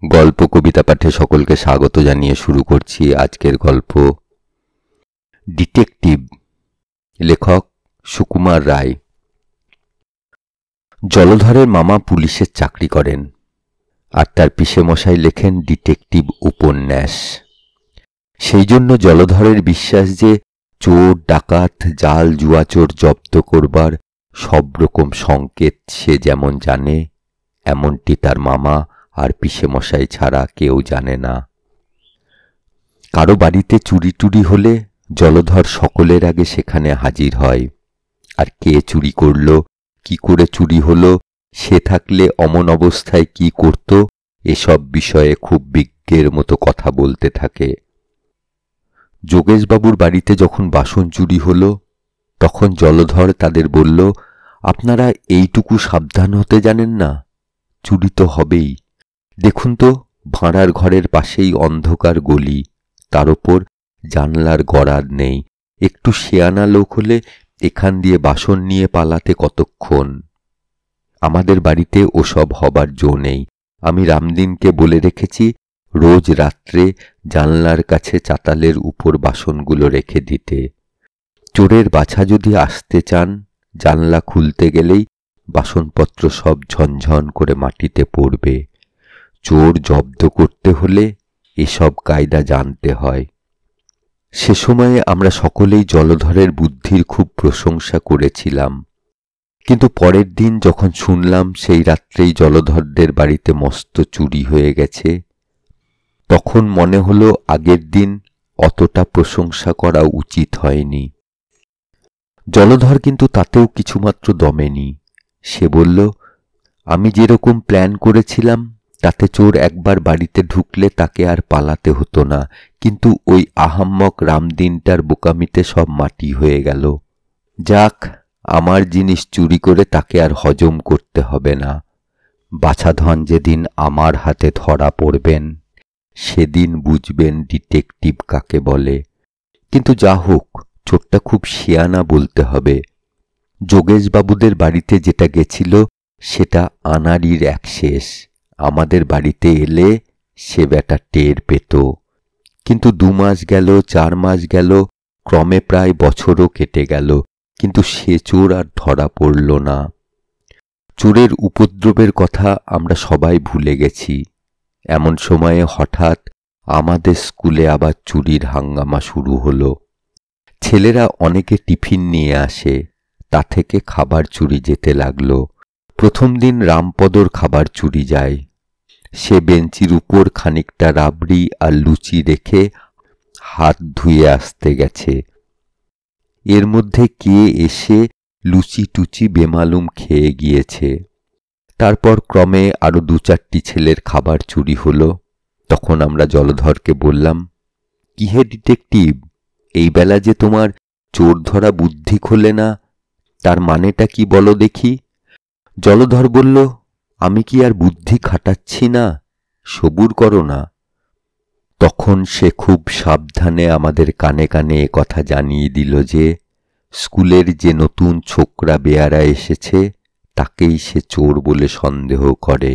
গল্প কবিতা পাঠে সকলকে স্বাগত জানিয়ে শুরু করছি আজকের গল্প ডিটেকটিভ। লেখক সুকুমার রায়। জলধরের মামা পুলিশের চাকরি করেন আর তার পিসেমশাই লেখেন ডিটেকটিভ উপন্যাস। সেই জন্য জলধরের বিশ্বাস যে চোর ডাকাত জাল জুয়াচোর জব্দ করবার সব রকম সংকেত সে যেমন জানে, এমনটি তার মামা আর পিসেমশাই ছাড়া কেউ জানে না। কারো বাড়িতে চুরি টুরি হলে জলধর সকলের আগে সেখানে হাজির হয়, আর কে চুরি করল, কি করে চুরি হলো, সে থাকলে অমন অবস্থায় কি করত, এসব বিষয়ে খুব বিজ্ঞের মতো কথা বলতে থাকে। যোগেশবাবুর বাড়িতে যখন বাসন চুরি হলো তখন জলধর তাদের বলল, আপনারা এইটুকু সাবধান হতে জানেন না? চুরি তো হবেই। দেখুন তো, ভাঁড়ার ঘরের পাশেই অন্ধকার গলি, তার ওপর জানলার গরাদ নেই। একটু শেয়ানা লোক হলে এখান দিয়ে বাসন নিয়ে পালাতে কতক্ষণ। আমাদের বাড়িতে ওসব হবার জো নেই। আমি রামদিনকে বলে রেখেছি রোজ রাত্রে জানলার কাছে চাতালের উপর বাসনগুলো রেখে দিতে। চোরের বাছা যদি আসতে চান, জানলা খুলতে গেলেই বাসনপত্র সব ঝনঝন করে মাটিতে পড়বে। চোর জব্দ করতে হলে এসব কায়দা জানতে হয়। সে সময়ে আমরা সকলেই জলধরের বুদ্ধির খুব প্রশংসা করেছিলাম, কিন্তু পরের দিন যখন শুনলাম সেই রাত্রেই জলধরদের বাড়িতে মস্ত চুরি হয়ে গেছে, তখন মনে হলো আগের দিন অতটা প্রশংসা করা উচিত হয়নি। জলধর কিন্তু তাতেও কিছুমাত্র দমেনি। সে বলল, আমি যেরকম প্ল্যান করেছিলাম তাতে চোর একবার বাড়িতে ঢুকলে তাকে আর পালাতে হতো না, কিন্তু ওই আহাম্মক রামদিনটার বোকামিতে সব মাটি হয়ে গেল। যাক, আমার জিনিস চুরি করে তাকে আর হজম করতে হবে না। বাছাধন যেদিন আমার হাতে ধরা পড়বেন সেদিন বুঝবেন ডিটেকটিভ কাকে বলে। কিন্তু যা হোক, চোরটা খুব শিয়ানা বলতে হবে। যোগেশবাবুদের বাড়িতে যেটা গেছিল সেটা আনাড়ির এক শেষ। আমাদের বাড়িতে এলে সে বেটা টের পেত। কিন্তু 2 মাস গেল, 4 মাস গেল, ক্রমে প্রায় বছরও কেটে গেল, কিন্তু সে চোর আর ধরা পড়ল না। চোরের উপদ্রবের কথা আমরা সবাই ভুলে গেছি। এমন সময়ে হঠাৎ আমাদের স্কুলে আবার চুরির হাঙ্গামা শুরু হলো। ছেলেরা অনেকে টিফিন নিয়ে আসে, তা থেকে খাবার চুরি যেতে লাগলো। প্রথম দিন রামপদর খাবার চুরি যায়। সে বেঞ্চির উপর খানিকটা রাবড়ি আর লুচি রেখে হাত ধুয়ে আসতে গেছে। এর মধ্যে কে এসে লুচি টুচি বেমালুম খেয়ে গিয়েছে। তারপর ক্রমে আরো 2-4টি ছেলের খাবার চুরি হলো। তখন আমরা জলধরকে বললাম, কি হে ডিটেকটিভ, এই বেলা যে তোমার চোর ধরা বুদ্ধি খোলে না, তার মানেটা কি বলো দেখি? জলধর বলল, আমি কি আর বুদ্ধি খাটাচ্ছি না, সবুর করো না। তখন সে খুব সাবধানে আমাদের কানে কানে কথা জানিয়ে দিল যে স্কুলের যে নতুন ছোকরা বেয়ারা এসেছে তাকেই সে চোর বলে সন্দেহ করে,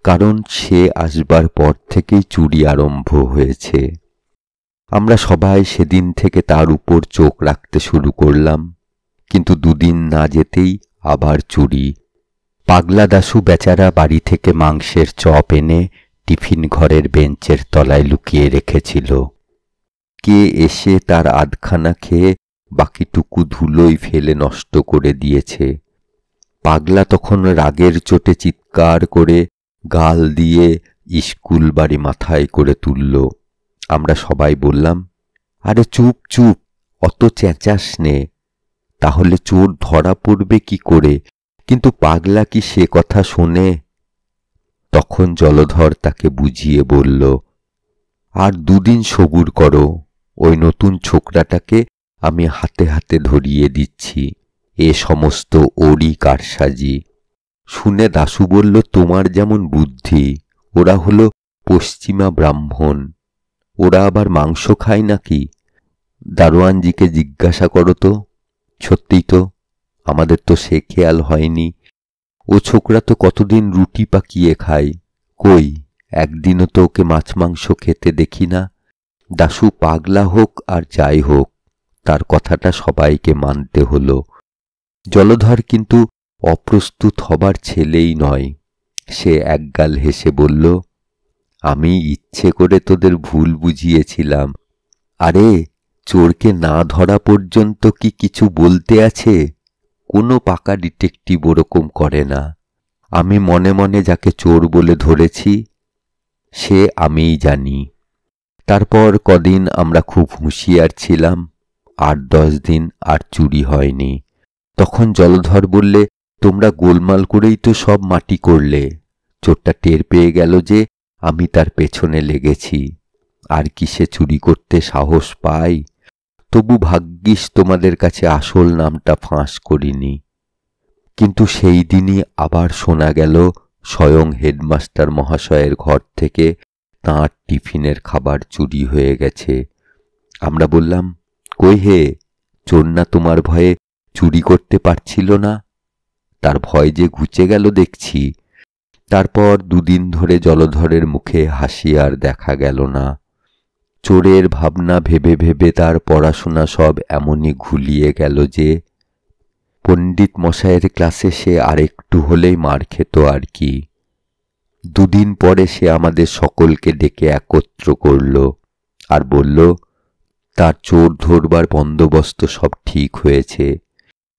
কারণ সে আসবার পর থেকেই চুরি আরম্ভ হয়েছে। আমরা সবাই সেদিন থেকে তার উপর চোখ রাখতে শুরু করলাম, কিন্তু 2 দিন না যেতেই আবার চুরি। পাগলা দাশু বেচারা বাড়ি থেকে মাংসের চপ এনে টিফিন ঘরের বেঞ্চের তলায় লুকিয়ে রেখেছিল। কে এসে তার আধখানা খেয়ে বাকিটুকু ধুলোই ফেলে নষ্ট করে দিয়েছে। পাগলা তখন রাগের চোটে চিৎকার করে গাল দিয়ে স্কুল বাড়ি মাথায় করে তুলল। আমরা সবাই বললাম, আরে চুপ চুপ, অত চেঁচাস নে, তাহলে চোর ধরা পড়বে কি করে? কিন্তু পাগলা কি সে কথা শোনে? তখন জলধর তাকে বুঝিয়ে বলল, আর 2 দিন সবুর করো, ওই নতুন ছোকরাটাকে আমি হাতে হাতে ধরিয়ে দিচ্ছি। এ সমস্ত ওরই কারসাজি। শুনে দাশু বলল, তোমার যেমন বুদ্ধি, ওরা হলো পশ্চিমা ব্রাহ্মণ, ওরা আবার মাংস খায় নাকি? দারোয়ানজিকে জিজ্ঞাসা করো তো। সত্যিই তো, আমাদের তো সে খেয়াল হয়নি। ও ছোকরা তো কতদিন রুটি পাকিয়ে খায়, কই একদিনও তো ওকে মাছ মাংস খেতে দেখি না। দাশু পাগলা হোক আর যাই হোক, তার কথাটা সবাইকে মানতে হলো। জলধর কিন্তু অপ্রস্তুত হবার ছেলেই নয়। সে একগাল হেসে বলল, আমি ইচ্ছে করে তোদের ভুল বুঝিয়েছিলাম। আরে, চোরকে না ধরা পর্যন্ত কি কিছু বলতে আছে? কোনো পাকা ডিটেকটিভ ওরকম করে না। আমি মনে মনে যাকে চোর বলে ধরেছি সে আমিই জানি। তারপর কদিন আমরা খুব হুঁশিয়ার ছিলাম। 8-10 দিন আর চুরি হয়নি। তখন জলধর বললে, তোমরা গোলমাল করেই তো সব মাটি করলে। চোরটা টের পেয়ে গেল যে আমি তার পেছনে লেগেছি। আর কি সে চুরি করতে সাহস পায়? তবু ভাগ্যিস তোমাদের কাছে আসল নামটা ফাঁস করিনি। কিন্তু সেই দিনই আবার শোনা গেল স্বয়ং হেডমাস্টার মহাশয়ের ঘর থেকে তাঁর টিফিনের খাবার চুরি হয়ে গেছে। আমরা বললাম, কই হে, চোর না তোমার ভয়ে চুরি করতে পারছিল না? তার ভয় যে ঘুচে গেল দেখছি। তারপর 2 দিন ধরে জলধরের মুখে হাসি আর দেখা গেল না। চোরের ভাবনা ভেবে ভেবে তার পড়াশোনা সব এমনই ঘুলিয়ে গেল যে পণ্ডিত মশায়ের ক্লাসে সে আরেকটু হলেই মার খেত আর কি। 2 দিন পরে সে আমাদের সকলকে ডেকে একত্র করল আর বলল, তার চোর ধরবার বন্দোবস্ত সব ঠিক হয়েছে।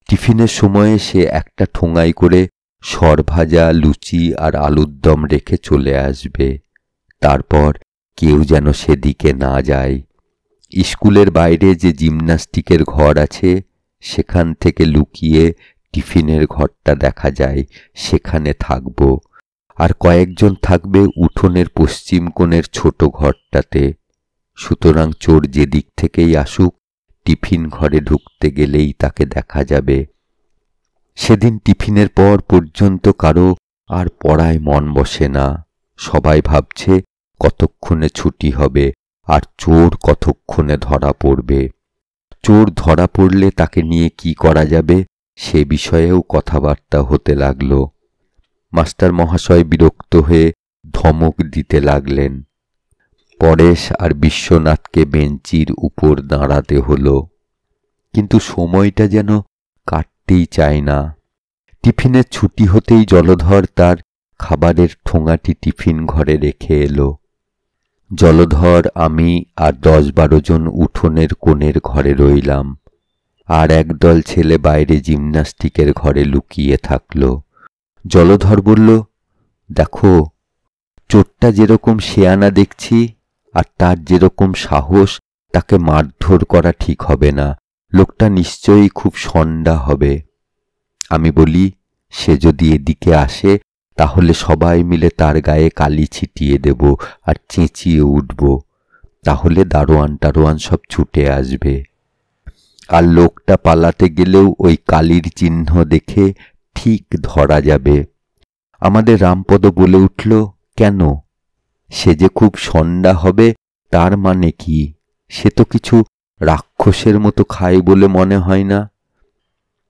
টিফিনের সময়ে সে একটা ঠোঙায় করে সরভাজা, লুচি আর আলুর দম রেখে চলে আসবে। তারপর কেউ যেন সেদিকে না যায়। স্কুলের বাইরে যে জিমন্যাস্টিকের ঘর আছে সেখান থেকে লুকিয়ে টিফিনের ঘরটা দেখা যায়, সেখানে থাকব। আর কয়েকজন থাকবে উঠোনের পশ্চিম কোণের ছোট ঘরটাতে। সুতরাং চোর যেদিক থেকেই আসুক, টিফিন ঘরে ঢুকতে গেলেই তাকে দেখা যাবে। সেদিন টিফিনের পর পর্যন্ত কারো আর পড়ায় মন বসে না। সবাই ভাবছে কতক্ষণে ছুটি হবে আর চোর কতক্ষণে ধরা পড়বে। চোর ধরা পড়লে তাকে নিয়ে কি করা যাবে সে বিষয়েও কথাবার্তা হতে লাগল। মাস্টার মহাশয় বিরক্ত হয়ে ধমক দিতে লাগলেন। পরেশ আর বিশ্বনাথকে বেঞ্চির উপর দাঁড়াতে হলো। কিন্তু সময়টা যেন কাটতেই চায় না। টিফিনের ছুটি হতেই জলধর তার খাবারের ঠোঙাটি টিফিন ঘরে রেখে এলো। জলধর, আমি আর 10-12 জন উঠোনের কোণের ঘরে রইলাম। আর একদল ছেলে বাইরে জিমন্যাস্টিকের ঘরে লুকিয়ে থাকল। জলধর বলল, দেখো, চোরটা যেরকম শেয়ানা দেখছি আর তার যেরকম সাহস, তাকে মারধর করা ঠিক হবে না। লোকটা নিশ্চয়ই খুব সন্ডা হবে। আমি বলি, সে যদি এদিকে আসে তাহলে সবাই মিলে তার গায়ে কালি ছিটিয়ে দেব আর চেঁচিয়ে উঠব। তাহলে দারোয়ান টারোয়ান সব ছুটে আসবে। আর লোকটা পালাতে গেলেও ওই কালির চিহ্ন দেখে ঠিক ধরা যাবে। আমাদের রামপদ বলে উঠল, কেন? সে যে খুব সন্ডা হবে তার মানে কি? সে তো কিছু রাক্ষসের মতো খায় বলে মনে হয় না।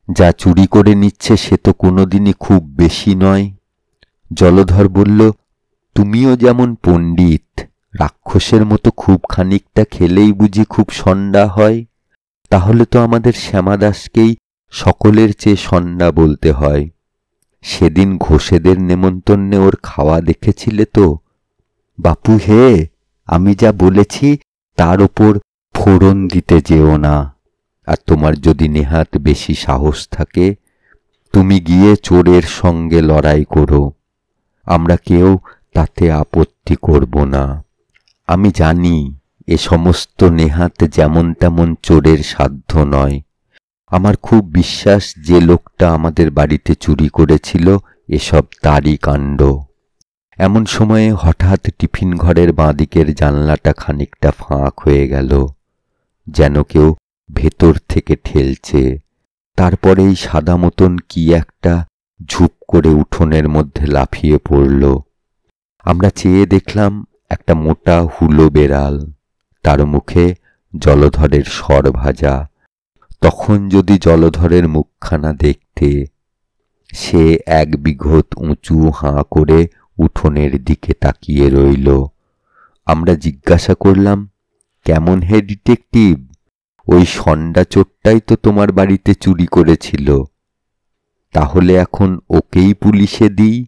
যা চুরি করে নিচ্ছে সে তো কোনোদিনই খুব বেশি নয়। জলধর বলল, তুমিও যেমন পণ্ডিত, রাক্ষসের মতো খুব খানিকটা খেলেই বুঝি খুব সন্ডা হয়? তাহলে তো আমাদের শ্যামাদাসকেই সকলের চেয়ে সন্ডা বলতে হয়। সেদিন ঘোষেদের নেমন্তন্নে ওর খাওয়া দেখেছিলে তো? বাপু হে, আমি যা বলেছি তার ওপর ফোড়ন দিতে যেও না। আর তোমার যদি নেহাত বেশি সাহস থাকে, তুমি গিয়ে চোরের সঙ্গে লড়াই করো। আমরা কেউ তাতে আপত্তি করব না। আমি জানি এ সমস্ত নেহাত যেমন তেমন চোরের সাধ্য নয়। আমার খুব বিশ্বাস যে লোকটা আমাদের বাড়িতে চুরি করেছিল এসব তারই কাণ্ড। এমন সময়ে হঠাৎ টিফিন ঘরের বাঁদিকের জানলাটা খানিকটা ফাঁক হয়ে গেল, যেন কেউ ভেতর থেকে ঠেলছে। তারপরেই সাদা মতন কি একটা ঝুপ করে উঠোনের মধ্যে লাফিয়ে পড়ল। আমরা চেয়ে দেখলাম একটা মোটা হুলো বেড়াল, তার মুখে জলধরের সর ভাজা। তখন যদি জলধরের মুখখানা দেখতে, সে 1 বিঘত উঁচু হাঁ করে উঠোনের দিকে তাকিয়ে রইল। আমরা জিজ্ঞাসা করলাম, কেমন হে ডিটেকটিভ, ওই ষণ্ডা চোরটাই তো তোমার বাড়িতে চুরি করেছিল। তাহলে এখন ওকেই পুলিশে দিই?